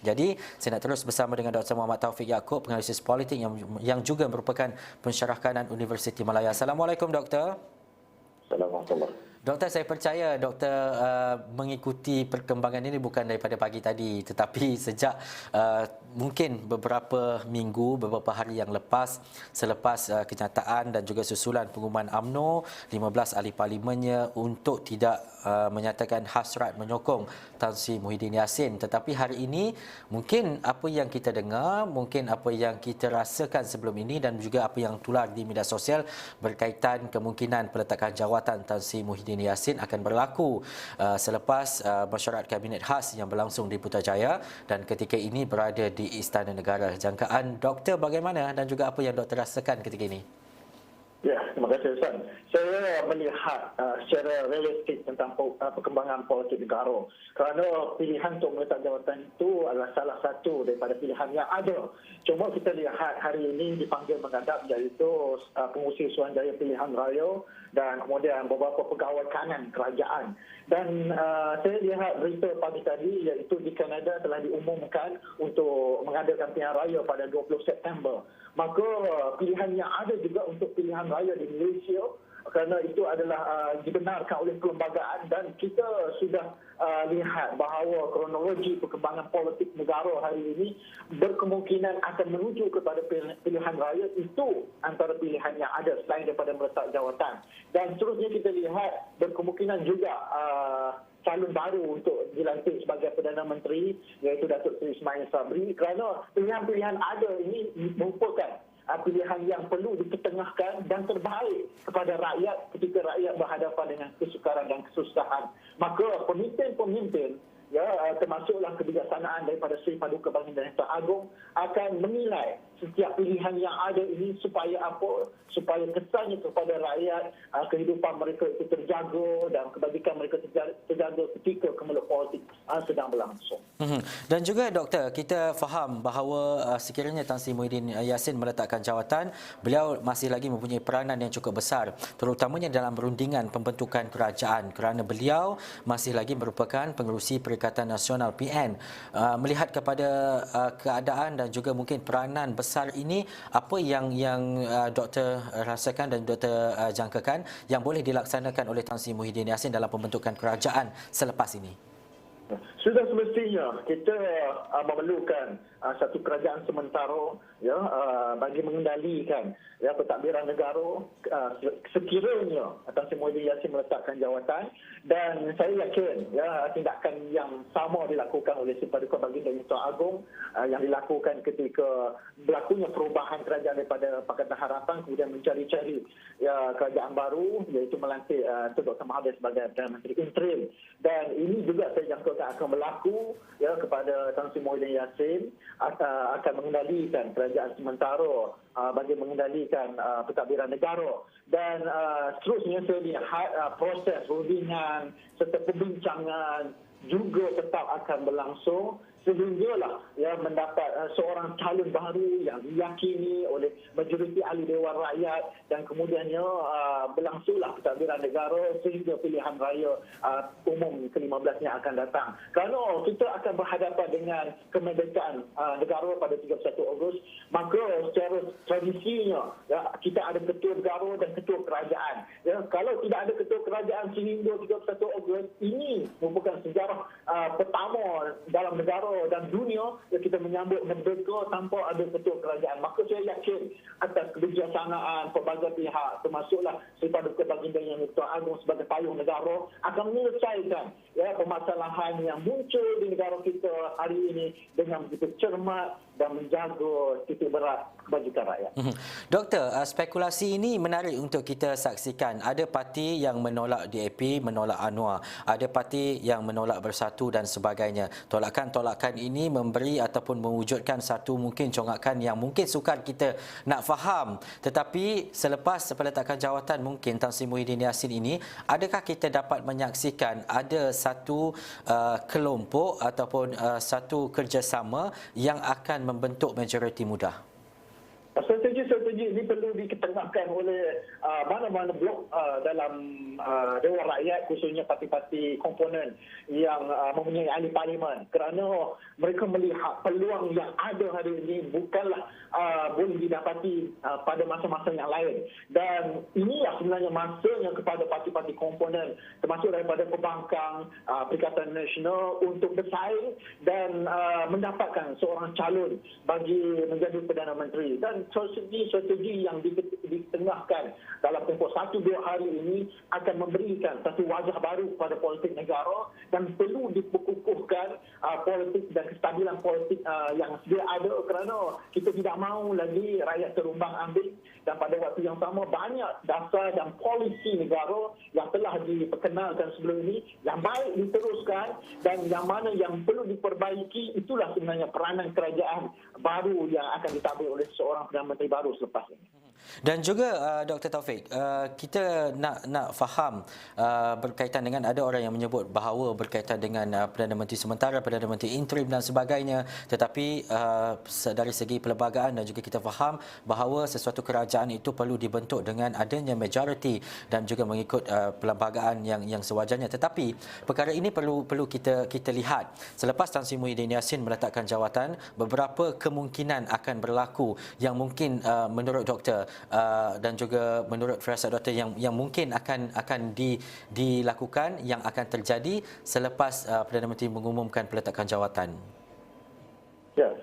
Jadi, saya nak terus bersama dengan Dr. Muhammad Taufik Yaakob, penganalisis politik yang juga merupakan pensyarah kanan Universiti Malaya. Assalamualaikum, Doktor. Assalamualaikum. Doktor, saya percaya doktor mengikuti perkembangan ini bukan daripada pagi tadi, tetapi sejak mungkin beberapa minggu, beberapa hari yang lepas selepas kenyataan dan juga susulan pengumuman UMNO 15 ahli parlimennya untuk tidak menyatakan hasrat menyokong Tan Sri Muhyiddin Yassin. Tetapi hari ini mungkin apa yang kita dengar, mungkin apa yang kita rasakan sebelum ini dan juga apa yang tular di media sosial berkaitan kemungkinan peletakan jawatan Tan Sri Muhyiddin Yassin akan berlaku selepas mesyuarat Kabinet Khas yang berlangsung di Putrajaya dan ketika ini berada di Istana Negara. Jangkaan doktor bagaimana dan juga apa yang doktor rasakan ketika ini? Ya, terima kasih Ustaz. Saya melihat secara realistik tentang perkembangan politik negara. Kerana pilihan untuk meletak jawatan itu adalah salah satu daripada pilihan yang ada. Cuma kita lihat hari ini dipanggil menghadap iaitu pengusir Suruhanjaya Pilihan Raya dan kemudian beberapa pegawai kanan kerajaan. Dan saya lihat berita pagi tadi iaitu di Kanada telah diumumkan untuk mengadakan pilihan raya pada 20 September. Maka pilihan yang ada juga untuk pilihan raya di Malaysia kerana itu adalah dibenarkan oleh perlembagaan dan kita sudah lihat bahawa kronologi perkembangan politik negara hari ini berkemungkinan akan menuju kepada pilihan raya itu antara pilihan yang ada selain daripada meletak jawatan. Dan seterusnya kita lihat berkemungkinan juga calon baru untuk dilantik sebagai Perdana Menteri iaitu Datuk Seri Ismail Sabri kerana pilihan-pilihan ada ini merupakan pilihan yang perlu diketengahkan dan terbaik kepada rakyat ketika rakyat berhadapan dengan kesukaran dan kesusahan. Maka pemimpin-pemimpin termasuklah kebijaksanaan daripada Seri Paduka Baginda Yang Agung akan menilai setiap pilihan yang ada ini supaya apa? Supaya kesannya kepada rakyat, kehidupan mereka itu terjaga dan kebajikan mereka terjaga ketika kemeluk politik sedang berlangsung. Dan juga doktor, kita faham bahawa sekiranya Tan Sri Muhyiddin Yassin meletakkan jawatan, beliau masih lagi mempunyai peranan yang cukup besar, terutamanya dalam perundingan pembentukan kerajaan kerana beliau masih lagi merupakan pengerusi Perikatan Nasional PN. Melihat kepada keadaan dan juga mungkin peranan besar ini, apa yang doktor rasakan dan doktor jangkakan yang boleh dilaksanakan oleh Tan Sri Muhyiddin Yassin dalam pembentukan kerajaan selepas ini? Sudah semestinya kita memerlukan satu kerajaan sementara bagi mengendalikan pentadbiran negara sekiranya Tan Sri Muhyiddin Yassin meletakkan jawatan. Dan saya yakin tindakan yang sama dilakukan oleh Seri Paduka Baginda Yang Agung yang dilakukan ketika berlakunya perubahan kerajaan daripada Pakatan Harapan kemudian mencari-cari kerajaan baru iaitu melantik Dr. Mahathir sebagai Perdana Menteri interim. Dan ini juga saya jangkakan akan berlaku kepada Tan Sri Muhyiddin Yassin akan mengendalikan kerajaan sementara bagi mengendalikan pentadbiran negara. Dan seterusnya saya lihat proses rundingan serta perbincangan juga tetap akan berlangsung sehinggalah mendapat seorang calon baru yang diyakini oleh majoriti ahli Dewan Rakyat dan kemudiannya berlangsunglah pentadbiran negara sehingga pilihan raya umum ke-15 yang akan datang. Kerana kita akan berhadapan dengan kemerdekaan negara pada 31 Ogos, maka secara tradisinya kita ada ketua negara dan ketua kerajaan. Kalau tidak ada ketua kerajaan sehingga 31 Ogos, ini merupakan sejarah pertama dalam negara dan dunia yang kita menyambut merdeka tanpa ada ketua kerajaan. Maka saya yakin atas kebijaksanaan pelbagai pihak termasuklah Seri Paduka Baginda Yang Agung sebagai payung negara akan menyelesaikan permasalahan yang muncul di negara kita hari ini dengan begitu cermat dan menjaga titik berat kebajikan rakyat. Doktor, spekulasi ini menarik untuk kita saksikan. Ada parti yang menolak DAP, menolak UNWR. Ada parti yang menolak Bersatu dan sebagainya. Tolakan-tolakan ini memberi ataupun mewujudkan satu mungkin congkakan yang mungkin sukar kita nak faham. Tetapi selepas peletakan jawatan mungkin Tan Sri Muhyiddin Yassin ini, adakah kita dapat menyaksikan ada satu kelompok ataupun satu kerjasama yang akan membentuk majoriti mudah? Strategi-strategi ini perlu diketengahkan oleh mana-mana blok dalam Dewan Rakyat, khususnya parti-parti komponen yang mempunyai ahli parlimen, kerana mereka melihat peluang yang ada hari ini bukanlah boleh didapati pada masa-masa yang lain, dan inilah sebenarnya masanya kepada parti-parti komponen termasuk daripada pembangkang Perikatan Nasional untuk bersaing dan mendapatkan seorang calon bagi menjadi Perdana Menteri. Dan strategi yang ditengahkan dalam tempoh 1-2 hari ini akan memberikan satu wajah baru pada politik negara, dan perlu diperkukuhkan politik dan kestabilan politik yang sedia ada, kerana kita tidak mahu lagi rakyat terumbang ambing, dan pada waktu yang sama banyak dasar dan polisi negara yang telah diperkenalkan sebelum ini yang baik diteruskan, dan yang mana yang perlu diperbaiki, itulah sebenarnya peranan kerajaan baru yang akan ditambah oleh seorang Perdana Menteri baru selepas ini. Dan juga Dr. Taufik, kita nak faham berkaitan dengan ada orang yang menyebut bahawa berkaitan dengan Perdana Menteri sementara, Perdana Menteri interim dan sebagainya, tetapi dari segi perlembagaan dan juga kita faham bahawa sesuatu kerajaan itu perlu dibentuk dengan adanya majoriti dan juga mengikut perlembagaan yang sewajarnya. Tetapi perkara ini perlu kita lihat selepas Tan Sri Muhyiddin Yassin meletakkan jawatan, beberapa kemungkinan akan berlaku yang mungkin menurut doktor dan juga menurut firasat doktor yang mungkin akan dilakukan, yang akan terjadi selepas Perdana Menteri mengumumkan peletakan jawatan. Ya,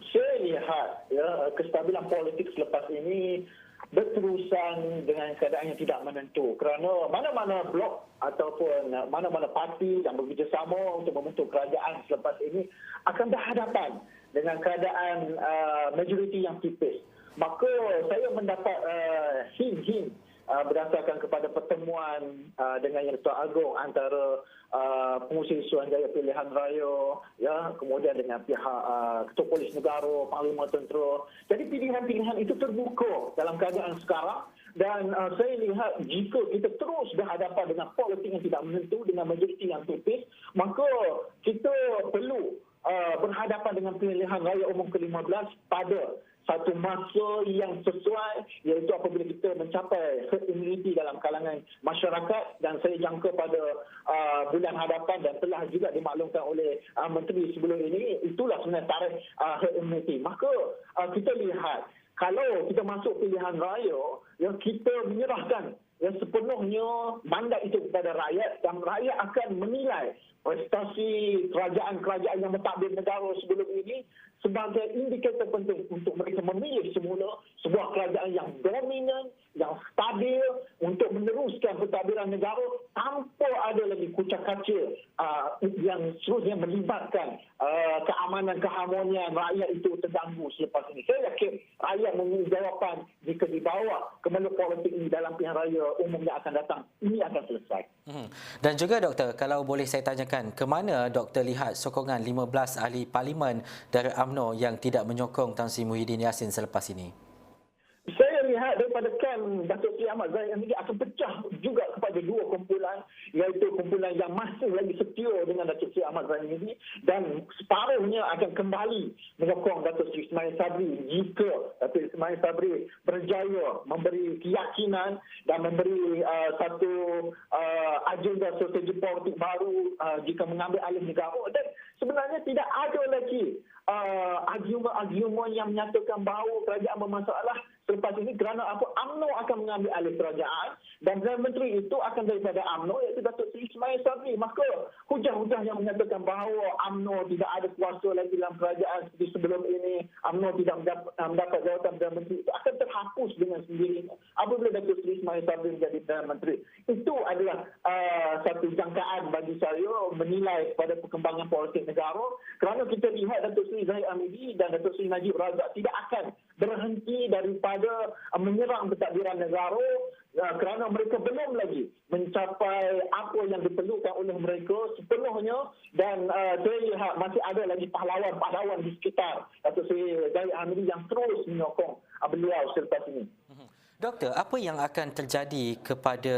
saya lihat kestabilan politik selepas ini berterusan dengan keadaan yang tidak menentu, kerana mana-mana blok ataupun mana-mana parti yang bekerjasama untuk membentuk kerajaan selepas ini akan berhadapan dengan keadaan majoriti yang tipis. Maka saya mendapat hint-hint berdasarkan kepada pertemuan dengan Yang Ketua Agong antara pengurusi Suruhanjaya Pilihan Raya, ya, kemudian dengan pihak Ketua Polis Negara, Panglima Tentera. Jadi pilihan-pilihan itu terbuka dalam keadaan sekarang, dan saya lihat jika kita terus berhadapan dengan politik yang tidak menentu, dengan majoriti yang tipis, maka kita perlu berhadapan dengan pilihan raya umum ke-15 pada satu masa yang sesuai, iaitu apabila kita mencapai herd immunity dalam kalangan masyarakat, dan saya jangka pada bulan hadapan dan telah juga dimaklumkan oleh menteri sebelum ini, itulah sebenarnya tarikh herd immunity. Maka kita lihat kalau kita masuk pilihan raya, yang kita menyerahkan yang sepenuhnya mandat itu kepada rakyat, dan rakyat akan menilai prestasi kerajaan-kerajaan yang mentadbir negara sebelum ini sebagai indikator penting untuk mereka memilih semula sebuah kerajaan yang dominan, yang stabil untuk meneruskan pentadbiran negara tanpa ada lagi kucak-kacir yang seterusnya melibatkan keamanan, keharmonian rakyat itu terganggu selepas ini. Saya yakin rakyat memiliki jawapan jika dibawa ke meluk politik ini dalam pilihan raya umum yang akan datang, ini akan selesai. Dan juga doktor, kalau boleh saya tanyakan, ke mana doktor lihat sokongan 15 ahli parlimen dari UMNO yang tidak menyokong Tan Sri Muhyiddin Yassin selepas ini? Saya lihat daripada kan Datuk Seri Ahmad Zahid Hamidi akan pecah juga kepada dua kumpulan, iaitu kumpulan yang masih lagi setia dengan Datuk Seri Ahmad Zahid Hamidi, dan separuhnya akan kembali menyokong Datuk Seri Ismail Sabri jika Datuk Seri Ismail Sabri berjaya memberi keyakinan dan memberi satu agenda strategi politik baru jika mengambil alih negara. Dan sebenarnya tidak ada lagi argumen yang menyatakan bahawa kerajaan bermasalah selepas ini, kerana apa? UMNO akan mengambil alih kerajaan, dan Perdana Menteri itu akan daripada UMNO, iaitu Datuk Seri Ismail Sabri. Maka hujah-hujah yang menyatakan bahawa UMNO tidak ada kuasa lagi dalam kerajaan seperti sebelum ini, UMNO tidak mendapat jawatan Perdana Menteri, itu akan terhapus dengan sendirinya apabila Datuk Seri Ismail Sabri menjadi Perdana Menteri. Itu adalah satu jangkaan bagi saya menilai pada perkembangan politik negara, kerana kita lihat Datuk Seri Zahid Hamidi dan Datuk Seri Najib Razak tidak akan berhenti daripada menyerang pentadbiran negara, kerana mereka belum lagi mencapai apa yang diperlukan oleh mereka sepenuhnya, dan saya lihat masih ada lagi pahlawan-pahlawan di sekitar Datuk Seri Zahid Hamidi yang terus menyokong beliau selepas ini. Doktor, apa yang akan terjadi kepada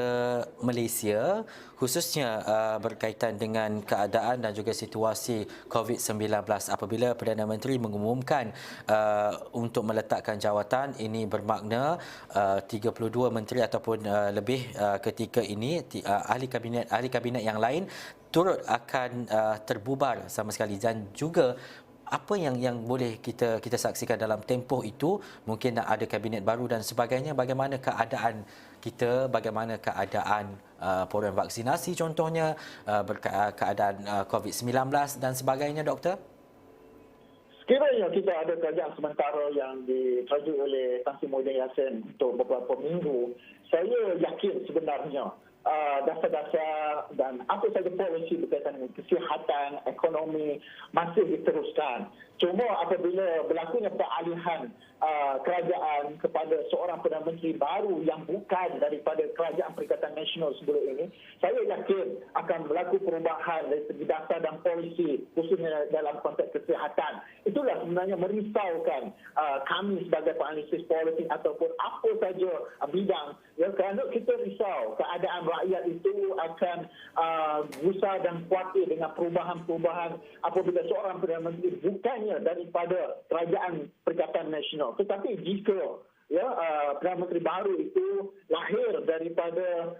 Malaysia khususnya berkaitan dengan keadaan dan juga situasi COVID-19 apabila Perdana Menteri mengumumkan untuk meletakkan jawatan? Ini bermakna 32 menteri ataupun lebih ketika ini ahli kabinet yang lain turut akan terbubar sama sekali, dan juga apa yang boleh kita saksikan dalam tempoh itu, mungkin ada kabinet baru dan sebagainya. Bagaimana keadaan kita, bagaimana keadaan program vaksinasi contohnya, keadaan COVID-19 dan sebagainya, doktor? Sekiranya kita ada kerajaan sementara yang ditajuk oleh Tan Sri Muhyiddin Yassin untuk beberapa minggu, saya yakin sebenarnya dasar-dasar dan apa saja polisi berkaitan dengan kesihatan, ekonomi masih diteruskan. Cuma apabila berlakunya peralihan kerajaan kepada seorang Perdana Menteri baru yang bukan daripada Kerajaan Perikatan Nasional sebelum ini, saya yakin akan berlaku perubahan dari segi dasar dan polisi, khususnya dalam konteks kesihatan. Itulah sebenarnya merisaukan kami sebagai penganalisis politik ataupun apa saja bidang, ya, kerana kita risau keadaan rakyat itu akan gusar dan khawatir dengan perubahan-perubahan apabila seorang Perdana Menteri bukannya daripada Kerajaan Perikatan Nasional. Tetapi jika Perdana Menteri baru itu lahir daripada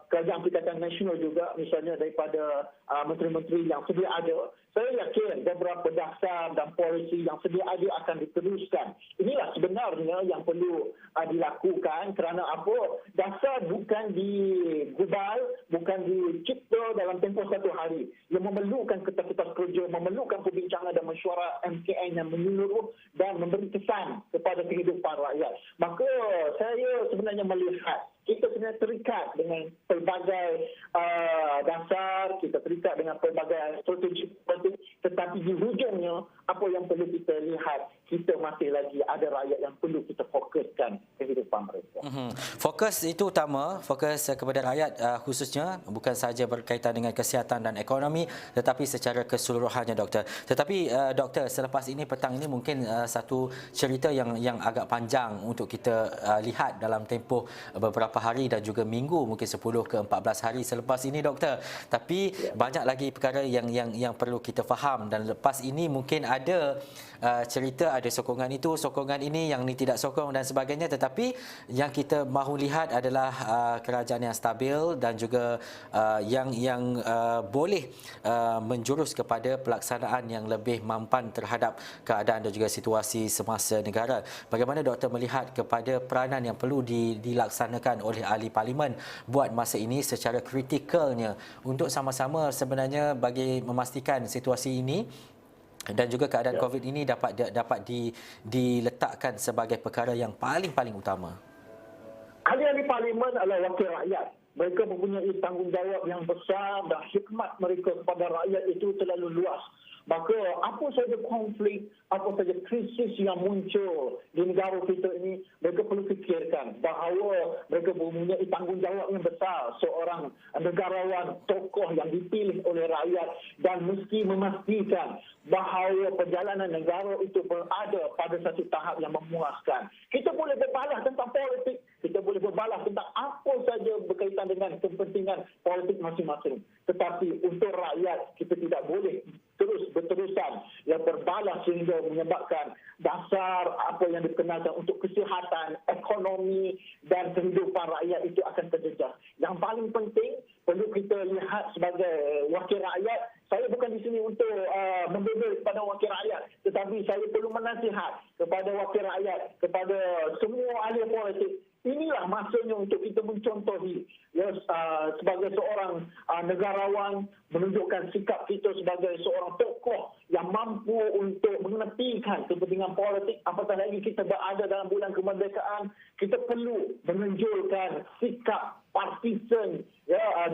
Kerajaan Perikatan Nasional juga, misalnya daripada menteri-menteri yang sedia ada, saya yakin beberapa dasar dan polisi yang sedia ada akan diteruskan. Inilah sebenarnya yang perlu dilakukan, kerana apa? Dasar bukan digubal, bukan dicipta dalam tempoh satu hari. Yang memerlukan kertas-kertas kerja, memerlukan perbincangan dan mesyuarat MKN yang menyeluruh dan memberi kesan kepada kehidupan rakyat. Maka saya sebenarnya melihat kita sebenarnya terikat dengan pelbagai dasar, kita terikat dengan pelbagai strategi politik, tetapi di hujungnya apa yang perlu kita lihat, kita masih lagi ada rakyat yang perlu kita fokuskan kehidupan mereka. Fokus itu utama, fokus kepada rakyat khususnya, bukan sahaja berkaitan dengan kesihatan dan ekonomi, tetapi secara keseluruhannya, doktor. Tetapi doktor, selepas ini, petang ini mungkin satu cerita yang agak panjang untuk kita lihat dalam tempoh beberapa hari dan juga minggu, mungkin 10 ke 14 hari selepas ini, doktor. Tapi banyak lagi perkara yang perlu kita faham, dan lepas ini mungkin ada cerita, ada sokongan itu, sokongan ini, yang ni tidak sokong dan sebagainya, tetapi yang kita mahu lihat adalah kerajaan yang stabil dan juga yang boleh menjurus kepada pelaksanaan yang lebih mampan terhadap keadaan dan juga situasi semasa negara. Bagaimana doktor melihat kepada peranan yang perlu dilaksanakan oleh ahli parlimen buat masa ini secara kritikalnya untuk sama-sama sebenarnya bagi memastikan situasi ini dan juga keadaan COVID ini dapat diletakkan sebagai perkara yang paling utama? Ahli-ahli parlimen adalah wakil rakyat. Mereka mempunyai tanggungjawab yang besar dan hikmat mereka kepada rakyat itu terlalu luas. Maka apa saja konflik, apa saja krisis yang muncul di negara kita ini, mereka perlu fikirkan bahawa mereka mempunyai tanggungjawab yang besar, seorang negarawan, tokoh yang dipilih oleh rakyat, dan mesti memastikan bahawa perjalanan negara itu berada pada satu tahap yang memuaskan. Kita boleh berbalas tentang politik, kita boleh berbalas tentang apa saja berkaitan dengan kepentingan politik masing-masing. Tetapi untuk rakyat, kita tidak boleh berterusan yang berbalas sehingga menyebabkan dasar apa yang dikenalkan untuk kesihatan, ekonomi dan kehidupan rakyat itu akan terjejas. Yang paling penting perlu kita lihat sebagai wakil rakyat. Saya bukan di sini untuk membebel kepada wakil rakyat, tetapi saya perlu menasihat kepada wakil rakyat, kepada semua ahli politik. Inilah masanya untuk kita mencontohi sebagai seorang negarawan, menunjukkan sikap kita sebagai seorang tokoh yang mampu untuk mengetepikan kepentingan politik. Apatah lagi kita berada dalam bulan kemerdekaan, kita perlu menunjukkan sikap partisan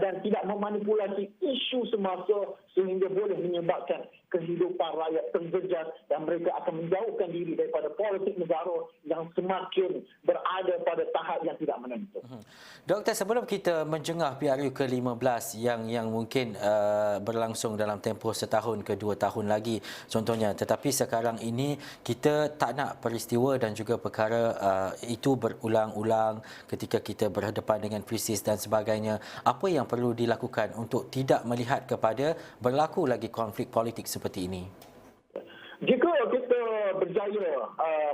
dan tidak memanipulasi isu semasa sehingga boleh menyebabkan kehidupan rakyat terjejas dan mereka akan menjauhkan diri daripada politik negara yang semakin berada pada tahap yang tidak menentu. Doktor, sebelum kita menjengah PRU ke-15 yang mungkin berlangsung dalam tempoh setahun ke 2 tahun lagi contohnya, tetapi sekarang ini kita tak nak peristiwa dan juga perkara itu berulang-ulang ketika kita berhadapan dengan krisis dan sebagainya. Apa yang perlu dilakukan untuk tidak melihat kepada berlaku lagi konflik politik seperti ini? Jika kita berjaya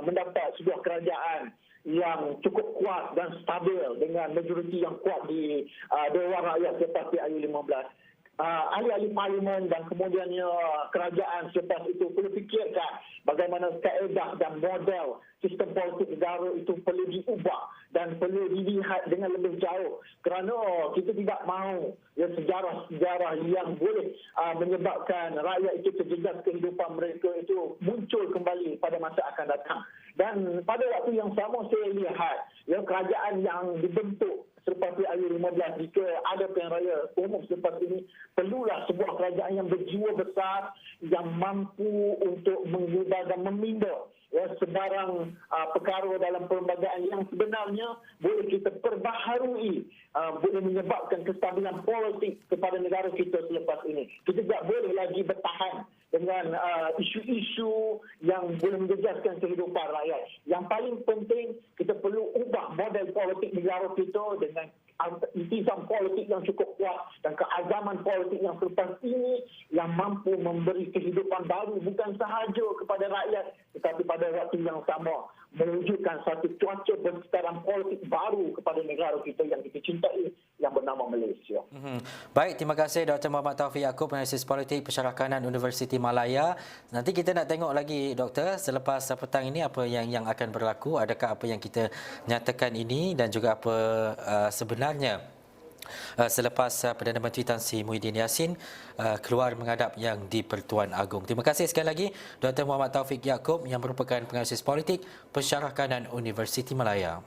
mendapat sebuah kerajaan yang cukup kuat dan stabil dengan majoriti yang kuat di Dewan Rakyat selepas PRU 15, ahli-ahli parlimen dan kemudiannya kerajaan selepas itu perlu fikirkan bagaimana kaedah dan model sistem politik negara itu perlu diubah dan perlu dilihat dengan lebih jauh, kerana kita tidak mahu sejarah-sejarah yang boleh menyebabkan rakyat itu terjejas kehidupan mereka itu muncul kembali pada masa akan datang. Dan pada waktu yang sama saya lihat kerajaan yang dibentuk selepas PRU 15, jika ada pilihan raya umum selepas ini, perlulah sebuah kerajaan yang berjiwa besar, yang mampu untuk mengubah dan meminda sebarang perkara dalam perlembagaan yang sebenarnya boleh kita perbaharui, boleh menyebabkan kestabilan politik kepada negara kita selepas ini. Kita tak boleh lagi bertahan dengan isu-isu yang boleh menjejaskan kehidupan rakyat. Yang paling penting, kita perlu ubah model politik negara kita dengan intizam politik yang cukup kuat dan keazaman politik yang selepas ini yang mampu memberi kehidupan baru bukan sahaja kepada rakyat, tetapi pada waktu yang sama mewujudkan satu cuaca persekitaran politik baru kepada negara kita yang kita cintai, yang bernama Malaysia. Baik, terima kasih Dr. Muhammad Taufik Yaakob, analisis politik Pensyarakanan Universiti Malaya. Nanti kita nak tengok lagi, Doktor, selepas petang ini apa yang akan berlaku, adakah apa yang kita nyatakan ini dan juga apa sebenarnya selepas Perdana Menteri Tan Sri Muhyiddin Yassin keluar menghadap yang di-Pertuan Agong. Terima kasih sekali lagi Dr. Muhammad Taufik Yaakob yang merupakan penganalisis politik Pensyarakanan Universiti Malaya.